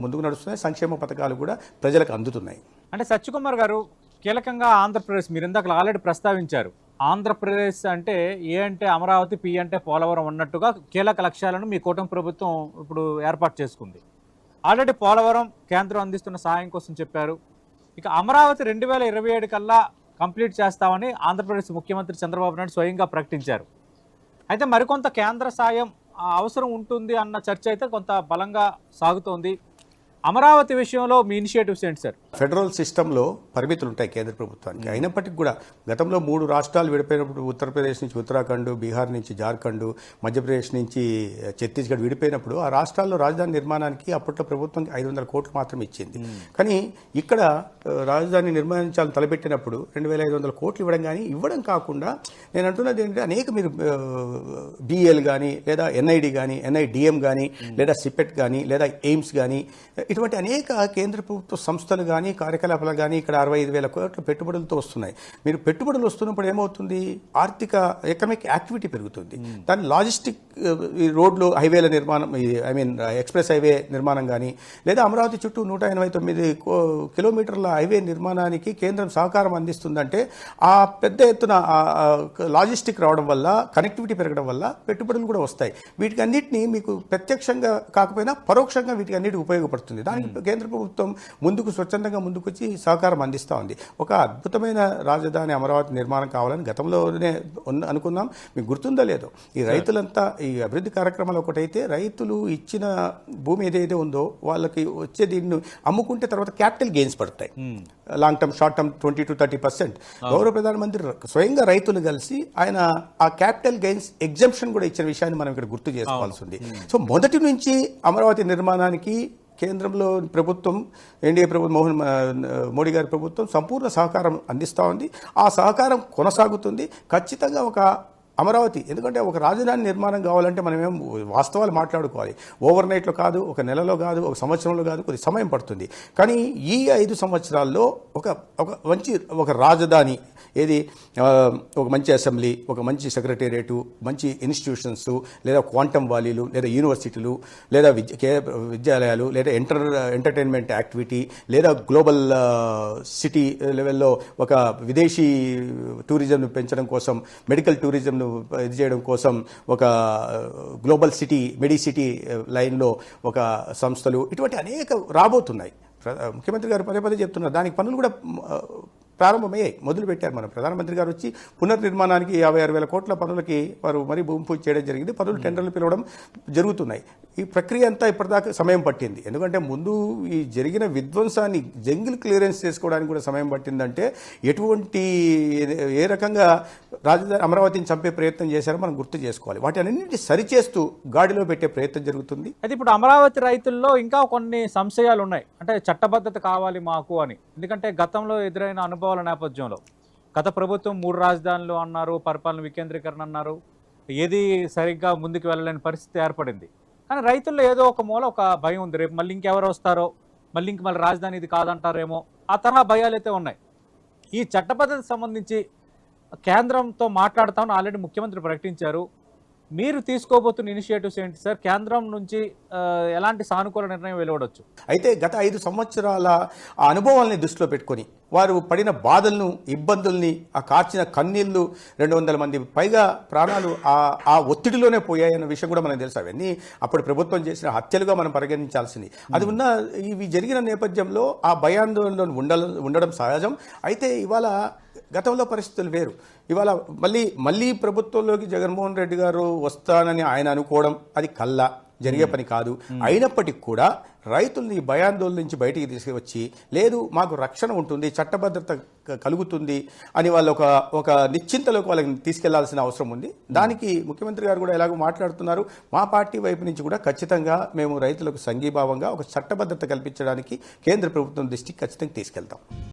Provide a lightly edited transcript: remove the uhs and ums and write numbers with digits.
ముందుకు నడుస్తున్నాయి, సంక్షేమ పథకాలు కూడా ప్రజలకు అందుతున్నాయి. అంటే సత్యకుమార్ గారు, కీలకంగా ఆంధ్రప్రదేశ్ మీరు ఇందాక ఆల్రెడీ ప్రస్తావించారు. ఆంధ్రప్రదేశ్ అంటే ఏ అంటే అమరావతి, పి అంటే పోలవరం అన్నట్టుగా కీలక లక్ష్యాలను మీ కూటమి ప్రభుత్వం ఇప్పుడు ఏర్పాటు చేసుకుంది. ఆల్రెడీ పోలవరం కేంద్రం అందిస్తున్న సహాయం కోసం చెప్పారు. ఇక అమరావతి 2027 కల్లా కంప్లీట్ చేస్తామని ఆంధ్రప్రదేశ్ ముఖ్యమంత్రి చంద్రబాబు నాయుడు స్వయంగా ప్రకటించారు. అయితే మరికొంత కేంద్ర సాయం అవసరం ఉంటుంది అన్న చర్చ అయితే కొంత బలంగా సాగుతోంది. అమరావతి విషయంలో మీ ఇనిషియేటివ్స్ ఏంటి సార్? ఫెడరల్ సిస్టంలో పరిమితులు ఉంటాయి కేంద్ర ప్రభుత్వానికి. అయినప్పటికీ కూడా గతంలో 3 రాష్ట్రాలు విడిపోయినప్పుడు, ఉత్తరప్రదేశ్ నుంచి ఉత్తరాఖండ్, బీహార్ నుంచి జార్ఖండ్, మధ్యప్రదేశ్ నుంచి ఛత్తీస్గఢ్ విడిపోయినప్పుడు ఆ రాష్ట్రాల్లో రాజధాని నిర్మాణానికి అప్పట్లో ప్రభుత్వం 500 కోట్లు మాత్రమే ఇచ్చింది. కానీ ఇక్కడ రాజధాని నిర్మించాలని తలపెట్టినప్పుడు 2500 కోట్లు ఇవ్వడం, కానీ ఇవ్వడం కాకుండా నేను అంటున్నది ఏంటంటే అనేక మీరు బిఎల్ కానీ లేదా ఎన్ఐడి కానీ, ఎన్ఐడిఎం కానీ లేదా సిపెట్ కానీ లేదా ఎయిమ్స్ కానీ ఇటువంటి అనేక కేంద్ర ప్రభుత్వ సంస్థలు కానీ కార్యకలాపాలు కానీ ఇక్కడ 65,000 కోట్ల పెట్టుబడులతో వస్తున్నాయి. మీరు పెట్టుబడులు వస్తున్నప్పుడు ఏమవుతుంది? ఆర్థిక ఎకనామిక్ యాక్టివిటీ పెరుగుతుంది. దాని లాజిస్టిక్ రోడ్లు, హైవేల నిర్మాణం, ఎక్స్ప్రెస్ హైవే నిర్మాణం కానీ లేదా అమరావతి చుట్టూ 189 కిలోమీటర్ల హైవే నిర్మాణానికి కేంద్రం సహకారం అందిస్తుందంటే ఆ పెద్ద ఎత్తున లాజిస్టిక్ రావడం వల్ల, కనెక్టివిటీ పెరగడం వల్ల పెట్టుబడులు కూడా వస్తాయి. వీటికి అన్నింటినీ మీకు ప్రత్యక్షంగా కాకపోయినా పరోక్షంగా వీటికి అన్నిటికీ ఉపయోగపడుతుంది. దానికి కేంద్ర ప్రభుత్వం స్వచ్ఛందంగా ముందుకొచ్చి సహకారం అందిస్తూ ఉంది. ఒక అద్భుతమైన రాజధాని అమరావతి నిర్మాణం కావాలని గతంలోనే అనుకున్నాం. మీకు గుర్తుందో లేదో, ఈ రైతులంతా ఈ అభివృద్ధి కార్యక్రమాలు ఒకటైతే రైతులు ఇచ్చిన భూమి ఏదైతే ఉందో వాళ్ళకి వచ్చే దీన్ని అమ్ముకుంటే తర్వాత క్యాపిటల్ గెయిన్స్ పడతాయి. Long term, short term 20 to 30%. గౌరవ ప్రధానమంత్రి స్వయంగా రైతులు కలిసి ఆయన ఆ క్యాపిటల్ గెయిన్స్ ఎగ్జంప్షన్ కూడా ఇచ్చిన విషయాన్ని మనం ఇక్కడ గుర్తు చేసుకోవాల్సి ఉంది. సో మొదటి నుంచి అమరావతి నిర్మాణానికి కేంద్రంలో ప్రభుత్వం, ఎన్డీఏ ప్రభుత్వం, మోడీ గారి ప్రభుత్వం సంపూర్ణ సహకారం అందిస్తూ ఉంది. ఆ సహకారం కొనసాగుతుంది. ఖచ్చితంగా ఒక అమరావతి, ఎందుకంటే ఒక రాజధాని నిర్మాణం కావాలంటే మనం వాస్తవాలు మాట్లాడుకోవాలి. ఓవర్ నైట్లో కాదు, ఒక నెలలో కాదు, ఒక సంవత్సరంలో కాదు, కొద్ది సమయం పడుతుంది. కానీ ఈ 5 సంవత్సరాల్లో ఒక రాజధాని ఏది, ఒక మంచి అసెంబ్లీ, ఒక మంచి సెక్రటేరియటు, మంచి ఇన్స్టిట్యూషన్స్ లేదా క్వాంటమ్ వాలీలు లేదా యూనివర్సిటీలు లేదా విద్యాలయాలు లేదా ఎంటర్టైన్మెంట్ యాక్టివిటీ లేదా గ్లోబల్ సిటీ లెవెల్లో ఒక విదేశీ టూరిజంను పెంచడం కోసం, మెడికల్ టూరిజంను ఇది చేయడం కోసం ఒక గ్లోబల్ సిటీ, మెడిసిటీ లైన్లో ఒక సంస్థలు, ఇటువంటి అనేక రాబోతున్నాయి. ముఖ్యమంత్రి గారు పదే పదే చెప్తున్నారు. దానికి పనులు కూడా ప్రారంభమయ్యాయి, మొదలు పెట్టారు. మన ప్రధానమంత్రి గారు వచ్చి పునర్నిర్మాణానికి 56,000 కోట్ల పనులకి వారు మరీ భూమి పూజ చేయడం జరిగింది. పనులు టెండర్లు పిలవడం జరుగుతున్నాయి. ఈ ప్రక్రియ అంతా ఇప్పటిదాకా సమయం పట్టింది. ఎందుకంటే ముందు ఈ జరిగిన విధ్వంసాన్ని జంగిల్ క్లియరెన్స్ చేసుకోవడానికి కూడా సమయం పట్టిందంటే ఏ రకంగా రాజధాని అమరావతిని చంపే ప్రయత్నం చేశారో మనం గుర్తు చేసుకోవాలి. వాటి అన్నింటినీ సరిచేస్తూ గాడిలో పెట్టే ప్రయత్నం జరుగుతుంది. అయితే ఇప్పుడు అమరావతి రైతుల్లో ఇంకా కొన్ని సంశయాలు ఉన్నాయి. అంటే చట్టబద్ధత కావాలి మాకు అని. ఎందుకంటే గతంలో ఎదురైన అనుభవాల నేపథ్యంలో గత ప్రభుత్వం 3 రాజధానులు అన్నారు, పరిపాలన వికేంద్రీకరణ అన్నారు, ఏది సరిగ్గా ముందుకు వెళ్ళలేని పరిస్థితి ఏర్పడింది. కానీ రైతుల్లో ఏదో ఒక మూల ఒక భయం ఉంది. రేపు మళ్ళీ ఇంకెవరు వస్తారో, మళ్ళీ రాజధాని ఇది కాదంటారేమో, ఆ తరహా భయాలు అయితే ఉన్నాయి. ఈ చట్టబద్ధతకు సంబంధించి కేంద్రంతో మాట్లాడతామని ఆల్రెడీ ముఖ్యమంత్రి ప్రకటించారు. మీరు తీసుకోబోతున్న ఇనిషియేటివ్స్ ఏంటి సార్? కేంద్రం నుంచి ఎలాంటి సానుకూల నిర్ణయం వెలువడొచ్చు? అయితే గత 5 సంవత్సరాల ఆ అనుభవాల్ని దృష్టిలో పెట్టుకొని వారు పడిన బాధలను, ఇబ్బందుల్ని, ఆ కార్చిన కన్నీళ్లు, 200 మంది పైగా ప్రాణాలు ఆ ఒత్తిడిలోనే పోయాయన్న విషయం కూడా మనకు తెలుసు. అవన్నీ అప్పుడు ప్రభుత్వం చేసిన హత్యలుగా మనం పరిగణించాల్సింది. అది ఇవి జరిగిన నేపథ్యంలో ఆ భయాందోళనలో ఉండడం సహజం. అయితే ఇవాళ గతంలో పరిస్థితులు వేరు. ఇవాళ మళ్ళీ ప్రభుత్వంలోకి జగన్మోహన్ రెడ్డి గారు వస్తానని ఆయన అనుకోవడం అది కల్లా జరిగే పని కాదు. అయినప్పటికీ కూడా రైతుల్ని భయాందోళన నుంచి బయటికి తీసుకువచ్చి, లేదు మాకు రక్షణ ఉంటుంది, చట్టభద్రత కలుగుతుంది అని వాళ్ళు ఒక నిశ్చింతలోకి వాళ్ళకి తీసుకెళ్లాల్సిన అవసరం ఉంది. దానికి ముఖ్యమంత్రి గారు కూడా ఎలాగో మాట్లాడుతున్నారు. మా పార్టీ వైపు నుంచి కూడా ఖచ్చితంగా మేము రైతులకు సంఘీభావంగా ఒక చట్టభద్రత కల్పించడానికి కేంద్ర ప్రభుత్వం దృష్టికి ఖచ్చితంగా తీసుకెళ్తాం.